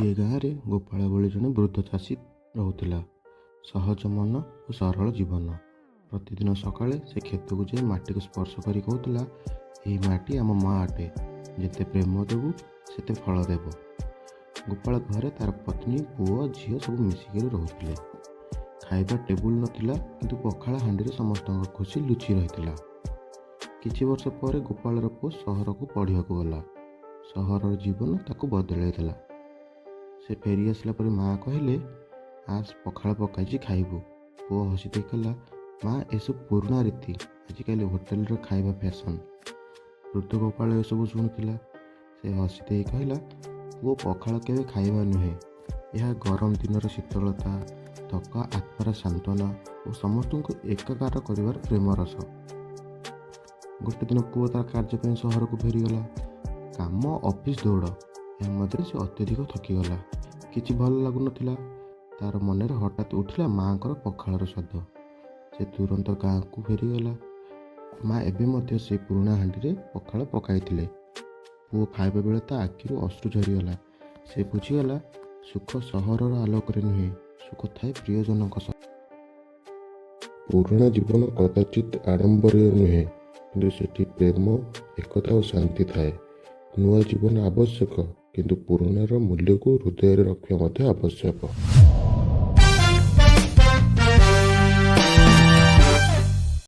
ଗୋଟିଏ ଗାଁରେ ଗୋପାଳ ବୋଲି ଜଣେ ବୃଦ୍ଧ ଚାଷୀ ରହୁଥିଲା। ସହଜ ମନ ଓ ସରଳ ଜୀବନ। ପ୍ରତିଦିନ ସକାଳେ ସେ କ୍ଷେତକୁ ଯାଇ ମାଟିକୁ ସ୍ପର୍ଶ କରି କହୁଥିଲା, ଏହି ମାଟି ଆମ ମା ଅଟେ, ଯେତେ ପ୍ରେମ ଦେବୁ ସେତେ ଫଳ ଦେବ। ଗୋପାଳ ଘରେ ତାର ପତ୍ନୀ, ପୁଅ, ଝିଅ ସବୁ ମିଶିକରି ରହୁଥିଲେ। ଖାଇବା ଟେବୁଲ ନଥିଲା, କିନ୍ତୁ ପଖାଳ ହାଣ୍ଡିରେ ସମସ୍ତଙ୍କ ଖୁସି ଲୁଚି ରହିଥିଲା। କିଛି ବର୍ଷ ପରେ ଗୋପାଳର ପୁଅ ସହରକୁ ପଢ଼ିବାକୁ ଗଲା। ସହରର ଜୀବନ ତାକୁ ବଦଳାଇ ଦେଲା। ସେ ଫେରି ଆସିଲା ପରେ ମା କହିଲେ, ଆସ ପଖାଳ ପକାଇଛି ଖାଇବୁ। ପୁଅ ହସି ଦେଇ କହିଲା, ମା ଏସବୁ ପୁରୁଣା ରୀତି, ଆଜିକାଲି ହୋଟେଲର ଖାଇବା ଫ୍ୟାସନ୍। ବୃଦ୍ଧ ଗୋପାଳ ଏସବୁ ଶୁଣୁଥିଲା। ସେ ହସି ଦେଇ କହିଲା, ପୁଅ ପଖାଳ କେବେ ଖାଇବା ନୁହେଁ, ଏହା ଗରମ ଦିନର ଶୀତଳତା, ଥକା ଆତ୍ମାର ସାନ୍ତ୍ୱନା ଓ ସମସ୍ତଙ୍କୁ ଏକାକାର କରିବାର ପ୍ରେମ ରସ। ଗୋଟେ ଦିନ ପୁଅ ତାର କାର୍ଯ୍ୟ ପାଇଁ ସହରକୁ ଫେରିଗଲା। କାମ, ଅଫିସ ଦୌଡ଼, ଏହା ମଧ୍ୟରେ ସେ ଅତ୍ୟଧିକ ଥକିଗଲା। କିଛି ଭଲ ଲାଗୁନଥିଲା। ତାର ମନରେ ହଠାତ୍ ଉଠିଲା ମାଆଙ୍କର ପଖାଳର ସ୍ୱାଦ। ସେ ତୁରନ୍ତ ଗାଁକୁ ଫେରିଗଲା। ମା ଏବେ ମଧ୍ୟ ସେ ପୁରୁଣା ହାଣ୍ଡିରେ ପଖାଳ ପକାଇଥିଲେ। ପୁଅ ଖାଇବା ବେଳେ ତା ଆଖିରୁ ଅଶ୍ରୁ ଝରିଗଲା। ସେ ବୁଝିଗଲା, ସୁଖ ସହରର ଆଲୋକରେ ନୁହେଁ, ସୁଖ ଥାଏ ପ୍ରିୟଜନଙ୍କ ସହ। ପୁରୁଣା ଜୀବନ କଦାଚିତ୍ ଆଡ଼ମ୍ବରୀୟ ନୁହେଁ, କିନ୍ତୁ ସେଠି ପ୍ରେମ, ଏକତା ଓ ଶାନ୍ତି ଥାଏ। ନୂଆ ଜୀବନ ଆବଶ୍ୟକ, କିନ୍ତୁ ପୁରୁଣାର ମୂଲ୍ୟକୁ ହୃଦୟରେ ରଖିବା ମଧ୍ୟ ଆବଶ୍ୟକ।